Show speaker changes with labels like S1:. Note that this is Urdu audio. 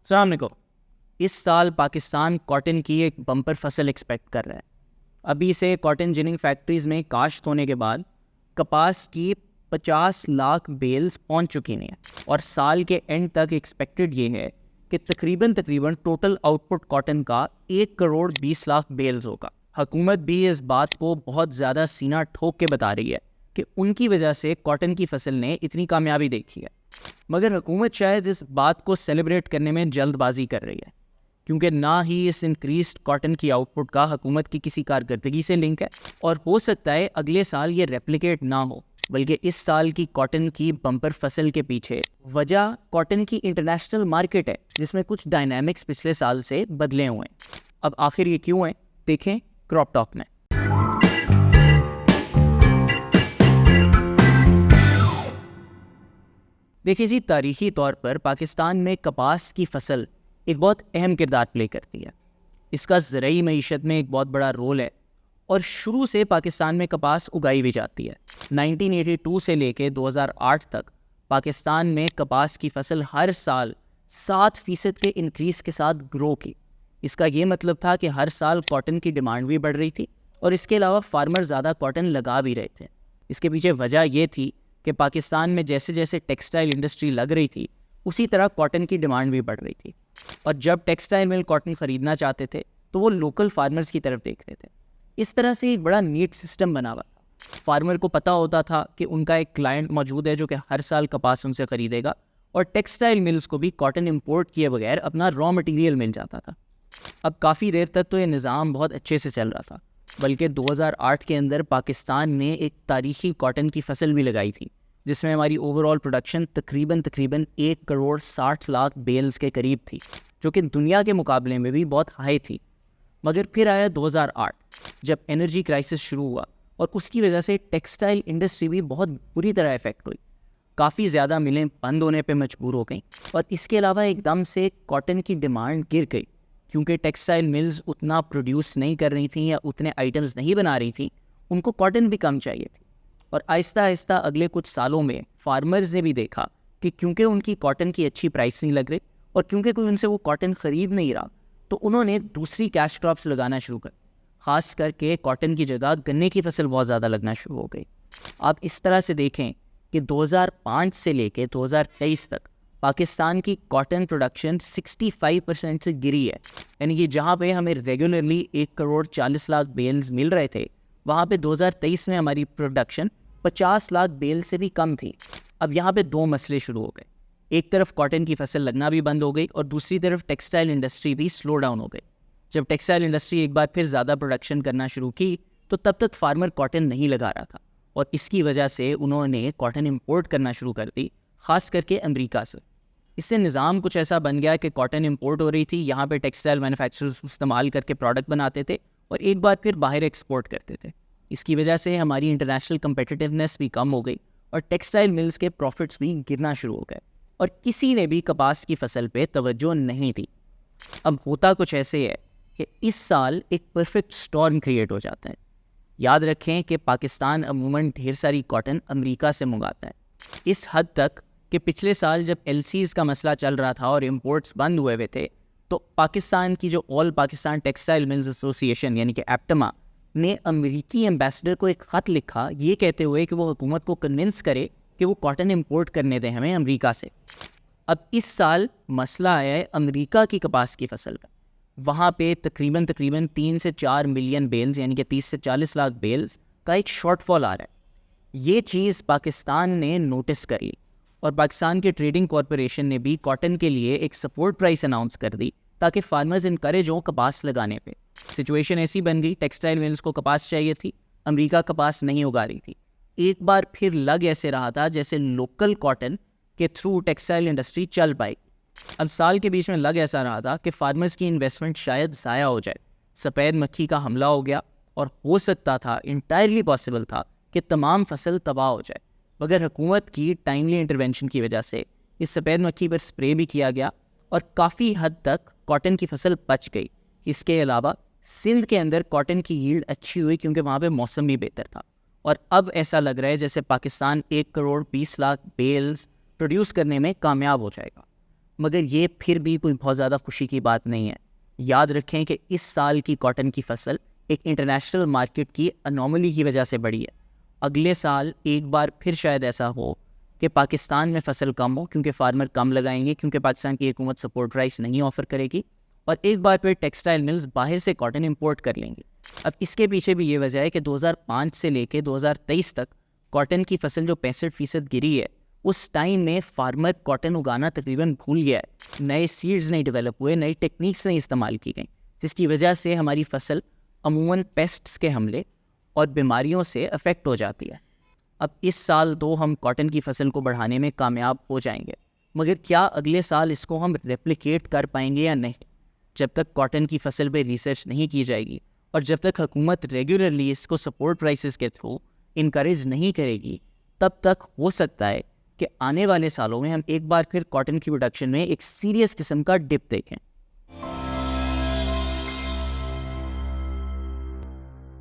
S1: السلام علیکم. اس سال پاکستان کاٹن کی ایک بمپر فصل ایکسپیکٹ کر رہا ہے. ابھی سے کاٹن جننگ فیکٹریز میں کاشت ہونے کے بعد کپاس کی 50 لاکھ بیلز پہنچ چکی ہیں اور سال کے اینڈ تک ایکسپیکٹڈ یہ ہے کہ تقریباً ٹوٹل آؤٹ پٹ کاٹن کا 1 کروڑ 20 لاکھ بیلز ہوگا. حکومت بھی اس بات کو بہت زیادہ سینہ ٹھوک کے بتا رہی ہے کہ ان کی وجہ سے کاٹن کی فصل نے اتنی کامیابی دیکھی ہے. مگر حکومت شاید اس بات کو سیلیبریٹ کرنے میں جلد بازی کر رہی ہے کیونکہ نہ ہی اس انکریزڈ کاٹن کی آؤٹ پٹ کا حکومت کی کسی کارکردگی سے لنک ہے اور ہو سکتا ہے اگلے سال یہ ریپلیکیٹ نہ ہو، بلکہ اس سال کی کاٹن کی بمپر فصل کے پیچھے وجہ کاٹن کی انٹرنیشنل مارکیٹ ہے جس میں کچھ ڈائنامکس پچھلے سال سے بدلے ہوئے ہیں. اب آخر یہ کیوں ہیں دیکھیں کراپ ٹاک میں. دیکھیں جی، تاریخی طور پر پاکستان میں کپاس کی فصل ایک بہت اہم کردار پلے کرتی ہے. اس کا زرعی معیشت میں ایک بہت بڑا رول ہے اور شروع سے پاکستان میں کپاس اگائی بھی جاتی ہے. 1982 سے لے کے 2008 تک پاکستان میں کپاس کی فصل ہر سال 7% کے انکریز کے ساتھ گرو کی. اس کا یہ مطلب تھا کہ ہر سال کاٹن کی ڈیمانڈ بھی بڑھ رہی تھی اور اس کے علاوہ فارمر زیادہ کاٹن لگا بھی رہے تھے. اس کے پیچھے وجہ یہ تھی کہ پاکستان میں جیسے جیسے ٹیکسٹائل انڈسٹری لگ رہی تھی اسی طرح کاٹن کی ڈیمانڈ بھی بڑھ رہی تھی اور جب ٹیکسٹائل مل کاٹن خریدنا چاہتے تھے تو وہ لوکل فارمرز کی طرف دیکھ رہے تھے. اس طرح سے ایک بڑا نیٹ سسٹم بنا ہوا تھا. فارمر کو پتہ ہوتا تھا کہ ان کا ایک کلائنٹ موجود ہے جو کہ ہر سال کپاس ان سے خریدے گا اور ٹیکسٹائل ملز کو بھی کاٹن امپورٹ کیے بغیر اپنا را مٹیریل مل جاتا تھا. اب کافی دیر تک تو یہ نظام بہت اچھے سے چل رہا تھا، بلکہ 2008 کے اندر پاکستان نے ایک تاریخی کاٹن کی فصل بھی لگائی تھی جس میں ہماری اوور آل پروڈکشن تقریباً 1 کروڑ 60 لاکھ بیلز کے قریب تھی، جو کہ دنیا کے مقابلے میں بھی بہت ہائی تھی. مگر پھر آیا 2008 جب انرجی کرائسس شروع ہوا اور اس کی وجہ سے ٹیکسٹائل انڈسٹری بھی بہت بری طرح افیکٹ ہوئی. کافی زیادہ ملیں بند ہونے پہ مجبور ہو گئیں اور اس کے علاوہ ایک دم سے کاٹن کی ڈیمانڈ گر گئی کیونکہ ٹیکسٹائل ملز اتنا پروڈیوس نہیں کر رہی تھیں یا اتنے آئٹمز نہیں بنا رہی تھیں، ان کو کاٹن بھی کم چاہیے تھی. اور آہستہ آہستہ اگلے کچھ سالوں میں فارمرز نے بھی دیکھا کہ کیونکہ ان کی کاٹن کی اچھی پرائس نہیں لگ رہی اور کیونکہ کوئی ان سے وہ کاٹن خرید نہیں رہا تو انہوں نے دوسری کیش کراپس لگانا شروع کر. خاص کر کے کاٹن کی جگہ گنے کی فصل بہت زیادہ لگنا شروع ہو گئی. آپ اس طرح سے دیکھیں کہ 2005 سے لے کے 2023 تک پاکستان کی کاٹن پروڈکشن 65% سے گری ہے. یعنی کہ جہاں پہ ہمیں ریگولرلی 1 کروڑ 40 لاکھ بیلز مل رہے تھے وہاں پہ 2023 میں ہماری پروڈکشن 50 لاکھ بیل سے بھی کم تھی. اب یہاں پہ دو مسئلے شروع ہو گئے. ایک طرف کاٹن کی فصل لگنا بھی بند ہو گئی اور دوسری طرف ٹیکسٹائل انڈسٹری بھی سلو ڈاؤن ہو گئی. جب ٹیکسٹائل انڈسٹری ایک بار پھر زیادہ پروڈکشن کرنا شروع کی تو تب تک فارمر کاٹن نہیں لگا رہا تھا اور اس کی وجہ سے انہوں نے کاٹن امپورٹ کرنا شروع کر دی، خاص کر کے امریکہ سے. اس سے نظام کچھ ایسا بن گیا کہ کاٹن امپورٹ ہو رہی تھی، یہاں پہ ٹیکسٹائل مینوفیکچررز استعمال کر کے پروڈکٹ بناتے تھے اور ایک بار پھر باہر ایکسپورٹ کرتے تھے. اس کی وجہ سے ہماری انٹرنیشنل کمپیٹیٹیونیس بھی کم ہو گئی اور ٹیکسٹائل ملز کے پروفٹس بھی گرنا شروع ہو گئے اور کسی نے بھی کپاس کی فصل پہ توجہ نہیں دی. اب ہوتا کچھ ایسے ہے کہ اس سال ایک پرفیکٹ سٹارم کریٹ ہو جاتا ہے. یاد رکھیں کہ پاکستان عموماً ڈھیر ساری کاٹن امریکہ سے منگاتا ہے، اس حد تک کہ پچھلے سال جب ایل سیز کا مسئلہ چل رہا تھا اور امپورٹس بند ہوئے ہوئے تھے تو پاکستان کی جو آل پاکستان ٹیکسٹائل ملز ایسوسی ایشن یعنی کہ ایپٹما نے امریکی ایمبیسڈر کو ایک خط لکھا یہ کہتے ہوئے کہ وہ حکومت کو کنونس کرے کہ وہ کاٹن امپورٹ کرنے دیں ہمیں امریکہ سے. اب اس سال مسئلہ آیا ہے امریکہ کی کپاس کی فصل کا. وہاں پہ تقریباً 3 سے 4 ملین بیلز یعنی کہ 30 سے 40 لاکھ بیلز کا ایک شارٹ فال آ رہا ہے. یہ چیز پاکستان نے نوٹس کر لی اور پاکستان کے ٹریڈنگ کارپوریشن نے بھی کاٹن کے لیے ایک سپورٹ پرائس اناؤنس کر دی تاکہ فارمرز انکریج ہوں کپاس لگانے پہ. سچویشن ایسی بن گئی، ٹیکسٹائل ملز کو کپاس چاہیے تھی، امریکہ کپاس نہیں اگا رہی تھی. ایک بار پھر لگ ایسے رہا تھا جیسے لوکل کاٹن کے تھرو ٹیکسٹائل انڈسٹری چل پائے. اب سال کے بیچ میں لگ ایسا رہا تھا کہ فارمرز کی انویسٹمنٹ شاید ضائع ہو جائے. سفید مکھی کا حملہ ہو گیا اور ہو سکتا تھا، انٹائرلی پاسبل تھا کہ تمام فصل تباہ ہو جائے. مگر حکومت کی ٹائملی انٹرونشن کی وجہ سے اس سفید مکھی پر سپرے بھی کیا گیا اور کافی حد تک کاٹن کی فصل بچ گئی. اس کے علاوہ سندھ کے اندر کاٹن کی ییلڈ اچھی ہوئی کیونکہ وہاں پہ موسم بھی بہتر تھا اور اب ایسا لگ رہا ہے جیسے پاکستان 1 کروڑ 20 لاکھ بیلز پروڈیوس کرنے میں کامیاب ہو جائے گا. مگر یہ پھر بھی کوئی بہت زیادہ خوشی کی بات نہیں ہے. یاد رکھیں کہ اس سال کی کاٹن کی فصل ایک انٹرنیشنل مارکیٹ کی انوملی کی وجہ سے بڑھی ہے. اگلے سال ایک بار پھر شاید ایسا ہو کہ پاکستان میں فصل کم ہو کیونکہ فارمر کم لگائیں گے، کیونکہ پاکستان کی حکومت سپورٹ پرائس نہیں آفر کرے گی، اور ایک بار پھر ٹیکسٹائل ملز باہر سے کاٹن امپورٹ کر لیں گے. اب اس کے پیچھے بھی یہ وجہ ہے کہ 2005 سے لے کے 2023 تک کاٹن کی فصل جو 65% گری ہے، اس ٹائم میں فارمر کاٹن اگانا تقریباً بھول گیا ہے. نئے سیڈز نہیں ڈیولپ ہوئے، نئی ٹیکنیکس نہیں استعمال کی گئیں، جس کی وجہ سے ہماری فصل عموماً پیسٹس کے حملے اور بیماریوں سے افیکٹ ہو جاتی ہے. اب اس سال تو ہم کاٹن کی فصل کو بڑھانے میں کامیاب ہو جائیں گے، مگر کیا اگلے سال اس کو ہم ریپلیکیٹ کر پائیں گے یا نہیں؟ جب تک کاٹن کی فصل پہ ریسرچ نہیں کی جائے گی اور جب تک حکومت ریگولرلی اس کو سپورٹ پرائسز کے تھرو انکریج نہیں کرے گی، تب تک ہو سکتا ہے کہ آنے والے سالوں میں ہم ایک بار پھر کاٹن کی پروڈکشن میں ایک سیریس قسم کا ڈپ دیکھیں.